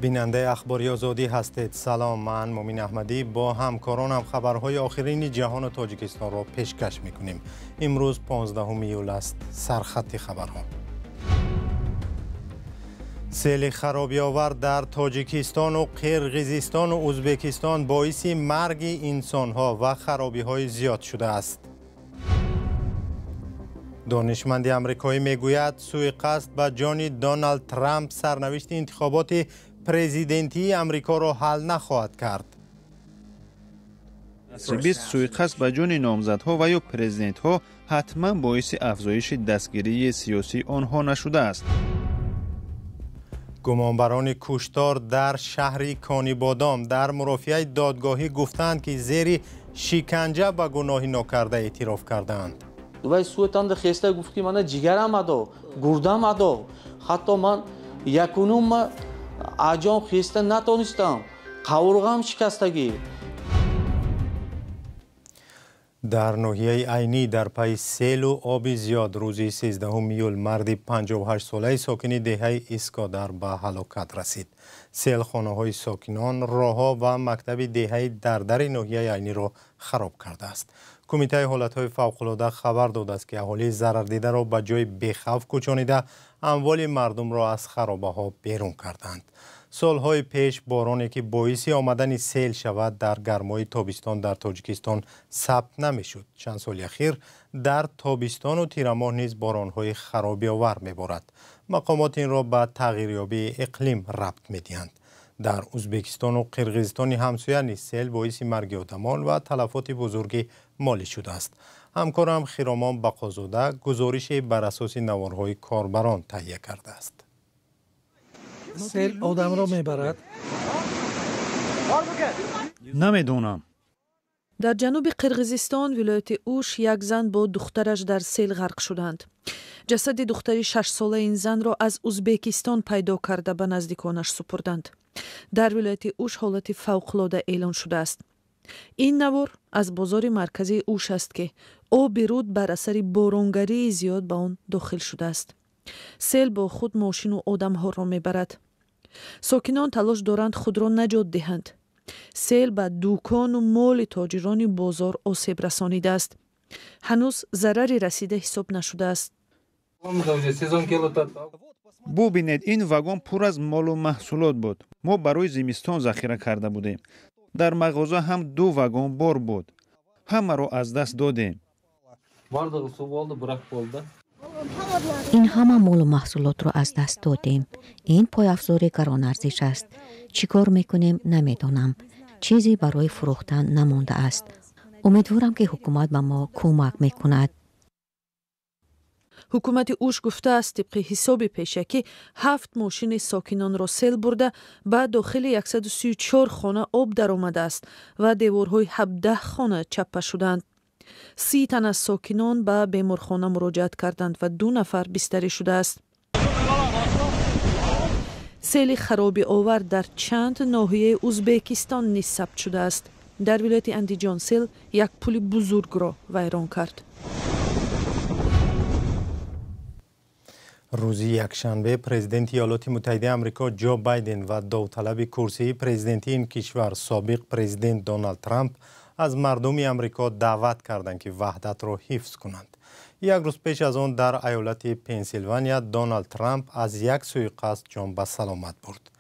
بیننده اخباری آزادی هستید. سلام، من مومین احمدی با همکارانم خبرهای آخرین جهان و تاجیکستان را پیشکش میکنیم. امروز 15 ایول است. سرخط خبرها: سیل خرابی آور در تاجیکستان و قرقیزستان و ازبکستان باعث مرگ انسانها و خرابی های زیاد شده است. دانشمند آمریکایی میگوید سوءقصد به جان دونالد ترامپ سرنوشت انتخابات پرزیدنتی آمریکا را حل نخواهد کرد. سوءقصد به جان نامزدها و یا پرزیدنت‌ها حتما باعث افزایش دستگیری سیاسی آنها نشده است. گمانبران کشتار در شهر کانیبادام در مرافعه دادگاهی گفتند که زیر شکنجه به گناه ناکرده اعتراف کردند. وای سوتان خسته گفت که من جگرم ادا گردم ادا حتی من یکونم اجام خسته نتونستم قورغم شکستگی. در ناحیه عینی در پی سیل و آب زیاد روز 13 ایول مردی 58 ساله ساکن دهه اسکادر به هلاکت رسید. سیل خانه‌های ساکنان، راه‌ها و مکتب دهه در ناحیه عینی را خراب کرده است. کمیته حالت‌های فوق‌العاده خبر داده است که اهالی ضرر دیده را به جای بی‌خوف کوچانیده اموال مردم را از خرابه‌ها بیرون کردند. سالهای پیش بارانی که باعث آمدن سیل شود در گرمای تابستان در تاجیکستان ثبت نمی‌شد. چند سال اخیر در تابستان و تیر ماه نیز باران‌های خرابی آور می‌بارد. مقامات این را به تغییریابی اقلیم ربط می‌دهند. در ازبکستان و قرقیزستان همسایه نیز سیل باعث مرگ آدمان و تلفات بزرگی مالی شده است. همکارم خیرامان بقازاده گزارش بر اساس نوارهای کاربران تهیه کرده است. سیل آدم را میبرد؟ نمیدونم. در جنوب قرقیزستان ولایت اوش یک زن با دخترش در سیل غرق شدند. جسد دختری 6 ساله این زن را از ازبکستان پیدا کرده به نزدیکانش سپردند. در ولایت اوش حالت فوق‌العاده اعلان شده است. این نوار از بازار مرکزی اوش است که آب رود بر اثر بارانگری زیاد به آن داخل شده است. سیل با خود ماشین و آدم‌ها را میبرد. ساکنان تلاش دارند خود را نجات دهند. سیل به دکان و مال تاجران بازار آسیب رسانیده است. هنوز ضرری رسیده حساب نشده است. ببینید این واگن پر از مال و محصولات بود. ما برای زمستان ذخیره کرده بودیم. در مغازه هم 2 واگن بار بود. همه را از دست دادیم. این همه مال و محصولات را از دست دادیم. این پایافزار گران ارزش است. چیکار میکنیم نمیدانم. چیزی برای فروختن نمانده است. امیدوارم که حکومت به ما کمک میکند. حکومت اوش گفته است طبق حساب پیشکی 7 ماشین ساکنان را سیل برده به داخل 134 خانه آب در آمده است و دیوارهای 17 خانه چپه شدند. 30 تن از ساکنان به بیمارخانه مراجعت کردند و 2 نفر بستری شده است. سیل خرابی آور در چند ناحیه ازبکستان نیز ثبت شده است. در ولایت اندیجان سیل یک پل بزرگ را ویران کرد. روز یکشنبه پرزیدنت ایالات متحده آمریکا جو بایدن و داوطلب کرسی پرزیدنتی این کشور سابق پرزیدنت دونالد ترامپ از مردم آمریکا دعوت کردند که وحدت را حفظ کنند. یک روز پیش از آن در ایالت پنسیلوانیا دونالد ترامپ از یک سوءقصد جان به سلامت برد.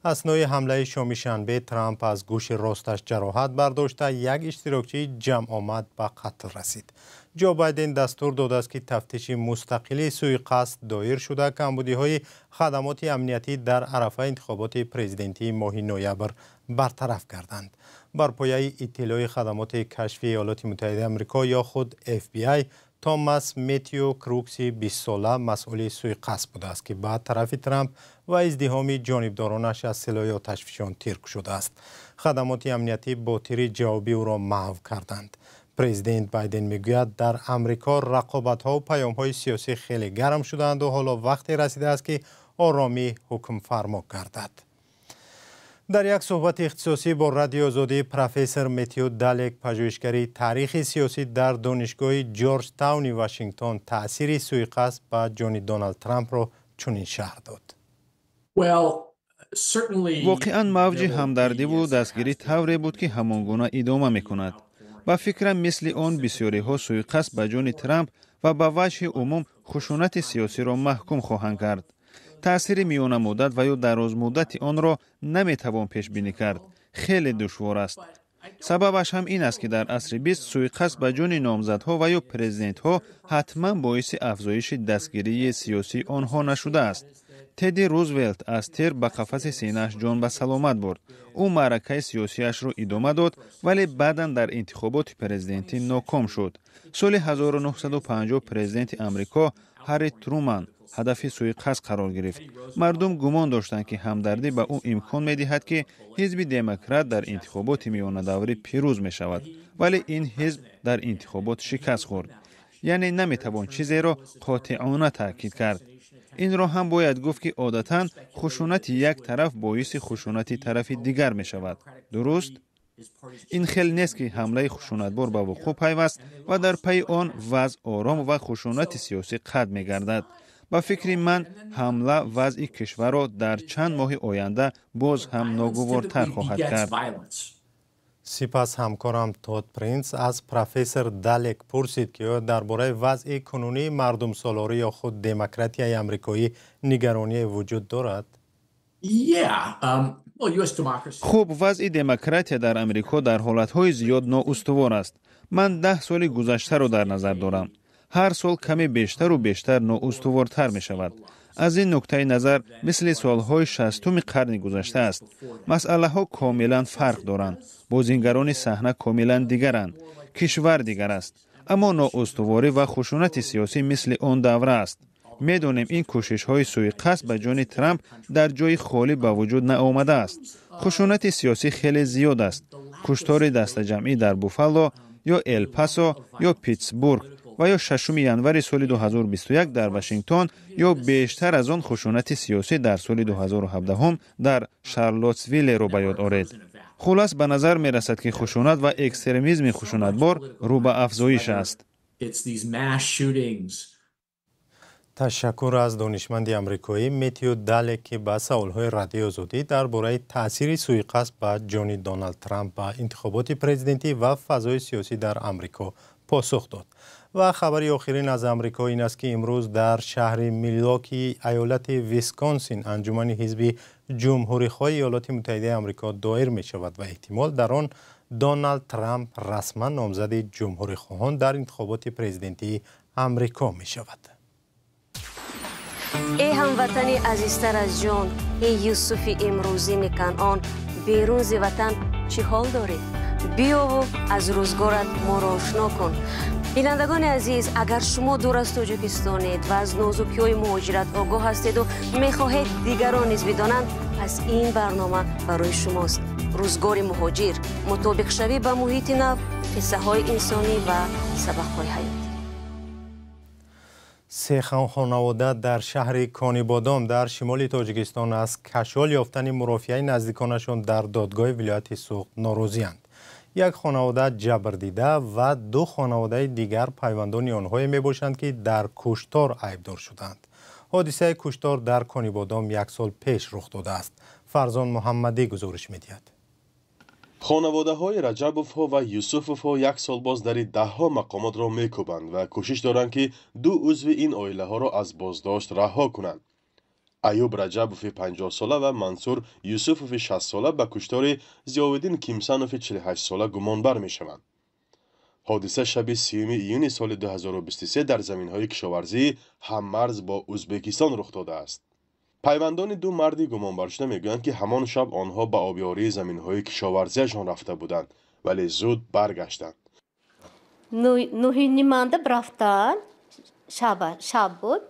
اثنای حمله شامی شنبه ترامپ از گوش راستش جراحت برداشته یک اشتراکچی جمع آمد به قتل رسید. جو بایدن دستور داده است که تفتیش مستقلی سوءقصد دایر شده کمبودی‌های خدمات امنیتی در عرصه انتخابات پرزیدنتی ماه نوامبر برطرف کردند. بر پایه اطلاع خدمات کشفی ایالات متحده آمریکا یا خود FBI توماس متیو کروکسی 20 ساله مسئول سوءقصد بوده است که بعد طرف ترامپ و ازدحام جانبدارانش از سلاح آتشفشان ترک شده است. خدمات امنیتی با تیر جوابی او را محو کردند. پرزیدنت بایدن میگوید در امریکا رقابت‌ها و پیام‌های سیاسی خیلی گرم شدند و حالا وقتی رسیده است که آرامی حکم فرما گردد. در یک صحبت اختصاصی با رادیو آزادی پروفسور متیو دالک پژوهشگر تاریخ سیاسی در دانشگاه جورج تاون واشنگتن تأثیر سوءقصد به جان دونالد ترامپ را چنین شرح داد. واقعا موج همدردی و دستگیری طوری بود که همانگونه ادامه میکند. با فکرم مثل آن بسیاری ها سوءقصد به جان ترامپ و به وجه عموم خشونت سیاسی را محکوم خواهند کرد. تأثیر میانه مدت و یا دراز مدت آن را نمیتوان پیش بینی کرد. خیلی دشوار است. سببش هم این است که در عصر 20 سوءقصد به جان نامزدها و یا پرزیدنت‌ها حتما باعث افزایش دستگیری سیاسی آنها نشده است. تدی روزولت از تیر به قفس سینه‌اش جان به سلامت برد. او معرکه سیاسیش را ادامه داد ولی بعداً در انتخابات پرزیدنتی ناکام شد. سال 1950 پرزیدنت امریکا هری ترومن هدف سوءقصد قرار گرفت. مردم گمان داشتند که همدردی به او امکان می‌دهد که حزب دموکرات در انتخابات میانه دوره پیروز می‌شود. ولی این حزب در انتخابات شکست خورد. یعنی نمی‌توان چیزی را قاطعانه تاکید کرد. این را هم باید گفت که عادتاً خشونت یک طرف باعث خشونت طرف دیگر می‌شود. درست؟ این خیلی نیست که حمله خشونتبار به وقوع پیوست و در پی آن وضع آرام و خشونت سیاسی قطع می‌گردد. با فکر من حمله وضع کشور را در چند ماه آینده باز هم ناگوارتر خواهد کرد. سپس همکارم تود پرینس از پروفسور دالک پرسید که درباره وضع کنونی مردم سالاری یا خود دموکراتی آمریکایی نگرانی وجود دارد. خوب، وضع دموکراتی در امریکا در حالتهای زیاد نااستوار است. من 10 سال گذشته را در نظر دارم. هر سال کمی بیشتر و بیشتر نااستوارتر می شود. از این نکته نظر مثل سالهای 60 قرن گذشته است. مسئله ها کاملا فرق دارند. بازیگران صحنه کاملا دیگرند. کشور دیگر است. اما نااستواری و خشونت سیاسی مثل آن دوره است. میدانیم این کوشش های سوءقصد به جان ترامپ در جای خالی به وجود نآمده است. خشونت سیاسی خیلی زیاد است. کشتار دست جمعی در بوفالو یا الپاسو یا پیتسبورگ و یا 6 ینور سال 2021 در واشنگتن یا بیشتر از آن خشونت سیاسی در سال 2017 در شارلوتسویل رو به یاد آورید. خلاص به نظر می رسد که خشونت و اکستریمیسم خشونتبار رو به افزایش است. تشکر از دانشمند آمریکایی متیو دالک که به سوال‌های رادیو آزادی درباره تأثیر سوءقصد به جان دونالد ترامپ به انتخابات پرزیدنتی و فضای سیاسی در آمریکا پاسخ داد. و خبری آخرین از آمریکا این است که امروز در شهر میلواکی ایالت ویسکانسین انجمن حزب جمهوری‌خواه ایالات متحده آمریکا دایر می شود و احتمال در آن دونالد ترامپ رسما نامزد جمهوری‌خواهان در انتخابات پرزیدنتی آمریکا می شود. ای هموطنی عزیزتر از جان، ای یوسف امروزین کنعان، بیرون ز وطن چی حال داری؟ بیا و از روزگارت ما را آشنا کن. بینندگان عزیز، اگر شما دور از تاجیکستانید و از نازکی‌های مهاجرت آگاه هستید و می‌خواهید دیگران نیز بدانند، پس این برنامه برای شماست. روزگار مهاجر، مطابق شوی به محیط نو، قصه‌های انسانی و سبق‌های حیاتی. 3 خانواده در شهر کانیبادام در شمال تاجیکستان از کشال یافتن مرافعه نزدیکانشان در دادگاه ولایت سوخت ناراضی‌اند. یک خانواده جبر دیده و 2 خانواده دیگر پیوندان آنها میباشند که در کشتار عیبدار شدند. حادثه کشتار در کانیبادام 1 سال پیش رخ داده است. فرزان محمدی گزارش می‌دهد. خانواده های رجبوف ها و یوسفوف ها 1 سال باز در 10 مقامات را میکوبند و کوشش دارند که 2 عضو این عائله ها را از بازداشت رها کنند. ایوب رجبوف 50 ساله و منصور یوسفوف 60 ساله به کشتار ضیاءالدین کیمسانوف 48 ساله گمانبر می شوند. حادثه شب 30 ایون سال 2023 در زمین‌های کشاورزی هممرز با ازبکستان رخ داده است. پیوندان 2 مردی گمانبر شده میگویند که همان شب آنها به آبیاری زمین‌های کشاورزیشان رفته بودند ولی زود برگشتند. 9:30 رفتن شب بود.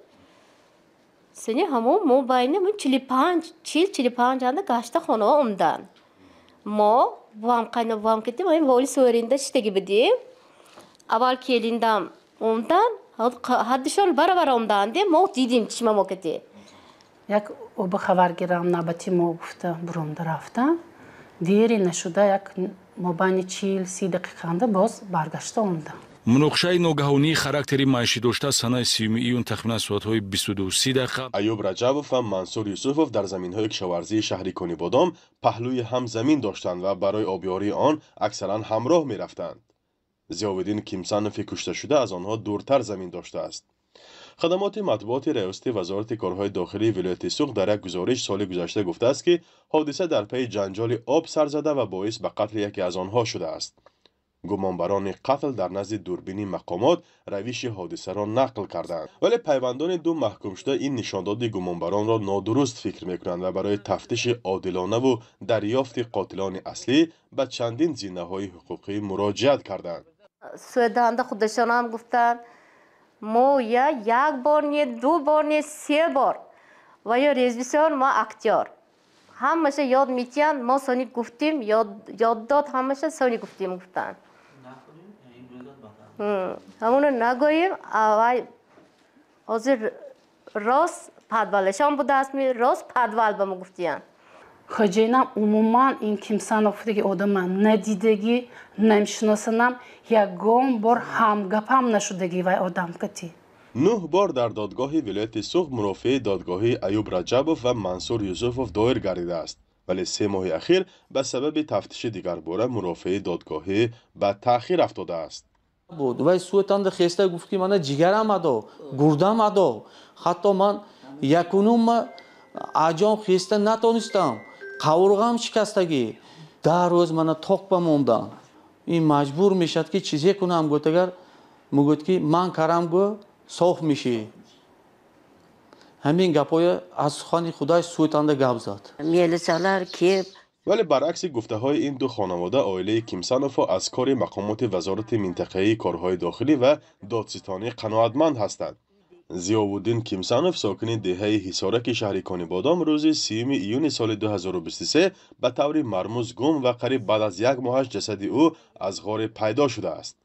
سنی همون ما بین 45 анда گشت خانه اومدن. ما وام کردیم این والی سوارنده شتگی بدیم. اول کلیندم اومدن حدشان برابر اومدن ما دیدیم چی ما کردیم. یک او خبر گیرم نباتی ما گفته برام رفتم. دیری نشده یک مبانی 40-30 دقیقه باز برگشته اومدن. مناقشه ناگهانی خاراکتری معاشی داشته سنه 30 ایون تخمین ساعت‌های 22:30 دقیقه ایوب رجبوف و منصور یوسفوف در زمین‌های کشاورزی شهری کنیبادام پهلوی هم زمین داشتند و برای آبیاری آن اکثرا همراه می‌رفتند. ضیاءالدین کیمسانوف کشته شده از آنها دورتر زمین داشته است. خدمات مطبوعات ریاستی وزارت کارهای داخلی ولایت سوق در یک گزارش سال گذشته گفته است که حادثه در پی جنجال آب سر زده و باعث به قتل یکی از آنها شده است. گمانبران قتل در نزد دوربینی مقامات روش حادثه را نقل کردند، ولی پیوندان دو محکوم شده این نشانداد گمانبران را نادرست فکر میکنند و برای تفتیش عادلانه و دریافت قاتلان اصلی به چندین زینه‌های حقوقی مراجعت کردند. سودانده خودشان هم گفتند ما یا یک بار نه، 2 بار نه، 3 بار و یا رژیسور ما اکتور همشه یاد میتیند. ما سانی گفتیم یاد داد همشه سانی گفتیم گفتند همونو نگوییم. اوای حاضر راست پدوالشان بود اسمی راست پدوال به ما گفتیان. خجینم عموما این کیمسانوف دیگه آدم ندیدگی نمیشناسنم یکم بار هم گپم نشدگی و آدم کتی. 9 بار در دادگاه ولایت سوق مرافعه دادگاهی ایوب رجبوف و منصور یوسفوف دایر گردیده است، ولی 3 ماه اخیر به سبب تفتیش دیگر باره مرافعه دادگاهی به تأخیر افتاده است. بود و سوتان خسته گفت که من جگرم ادا گردم ادا حتی من یکونم اجام خسته نتونستم قورغم شکستگی 10 روز من توق بموندم. این مجبور میشد که چیزی کنم گفت اگر میگفت که من کارم گو صاف میشی. همین گپای از خانه خدای سوتان گپ زد. میلیسالار که ولی برعکس گفته های این دو خانواده عائله کیمسانوف از کار مقامات وزارت منطقه‌ای کارهای داخلی و دادستانی قناعتمند هستند. ضیاءالدین کیمسانوف ساکن دهه حصارک شهر کنیبادام روز 30 ایون سال 2023 به طور مرموز گم و قریب بعد از 1 ماه جسد او از غار پیدا شده است.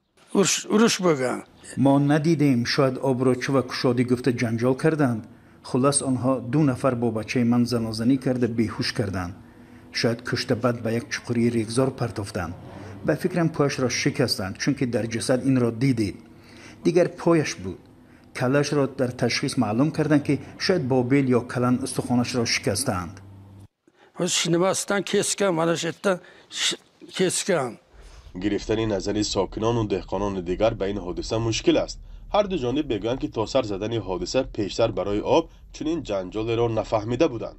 ما ندیدیم، شاید آبروچه و کشادی گفته جنجال کردند. خلاص آنها 2 نفر با بچه من زنازنی کرده بیهوش کردند. شاید کشته بعد به یک چقوری ریگزار پرتافتند. به فکرم پایش را شکستند چون که در جسد این را دیدید. دیگر پایش بود. کلش را در تشخیص معلوم کردند که شاید با بیل یا کلن استخوانش را شکستند. گرفتن نظری ساکنان و دهقانان دیگر به این حادثه مشکل است. هر دو جانب میگویند که تا سر زدن حادثه پیشتر برای آب چنین جنجال را نفهمیده بودند.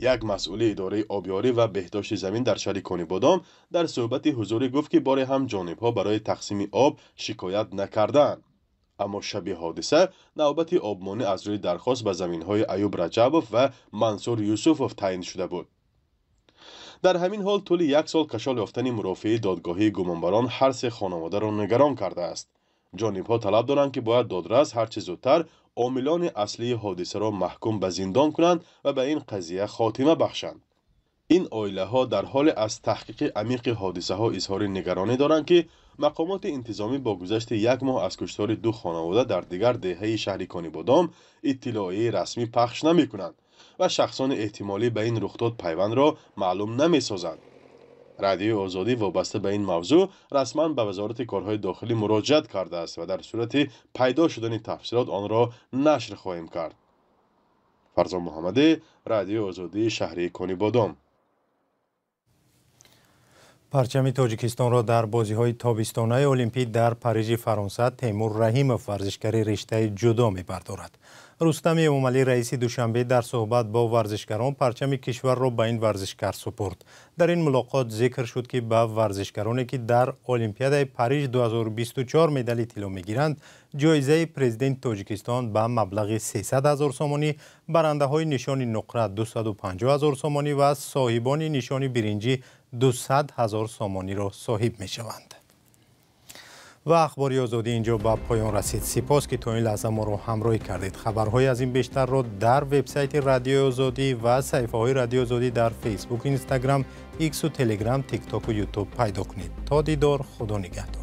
یک مسئول اداره آبیاری و بهداشت زمین در شهر کنیبادام در صحبت حضوری گفت که بار هم جانبها برای تقسیم آب شکایت نکردند. اما شب حادثه نوبت آبمانی از روی درخواست به زمین‌های ایوب رجبوف و منصور یوسفوف تعیین شده بود. در همین حال طول 1 سال کشال یافتن مرافعه دادگاهی گمانبران هر 3 خانواده را نگران کرده است. جانبها طلب دارند که باید دادرس هر چه زودتر عاملان اصلی حادثه را محکوم به زندان کنند و به این قضیه خاتمه بخشند. این عائله ها در حال از تحقیق عمیق حادثه ها اظهار نگرانی دارند که مقامات انتظامی با گذشت 1 ماه از کشتار 2 خانواده در دیگر دهه شهر کنیبادام اطلاعیه رسمی پخش نمی کنند و شخصان احتمالی به این رخداد پیوند را معلوم نمی سازند. رادیو آزادی وابسته به این موضوع رسما به وزارت کارهای داخلی مراجعت کرده است و در صورت پیدا شدن تفصیلات آن را نشر خواهیم کرد. فرزان محمدی، رادیو آزادی شهری کنیبادام. پرچم تاجیکستان را در بازی‌های تابستانه المپیک در پاریژ فرانسه تیمور رحیموف ورزشکار رشته جودو می‌بردارد. رستم امامعلی رئیس دوشنبه در صحبت با ورزشکاران پرچم کشور را به این ورزشکار سپرد. در این ملاقات ذکر شد که به ورزشکارانی که در المپیاد پاریژ 2024 مدال طلا می‌گیرند جایزه پرزیدنت تاجیکستان به مبلغ 300,000 سومانی، برنده‌های نشان نقره 250,000 سومانی و صاحبان نشان برنجی 200,000 سومانی را صاحب می‌شوند. و اخباری آزادی اینجا به پایان رسید. سپاس که تا این لحظه ما را همراهی کردید. خبرهای از این بیشتر را در وبسایت رادیو آزادی و صفحه‌های رادیو آزادی در فیسبوک، اینستاگرام، ایکس و تلگرام، تیک تاک و یوتیوب پیدا کنید. تا دیدار، خدا نگهدار.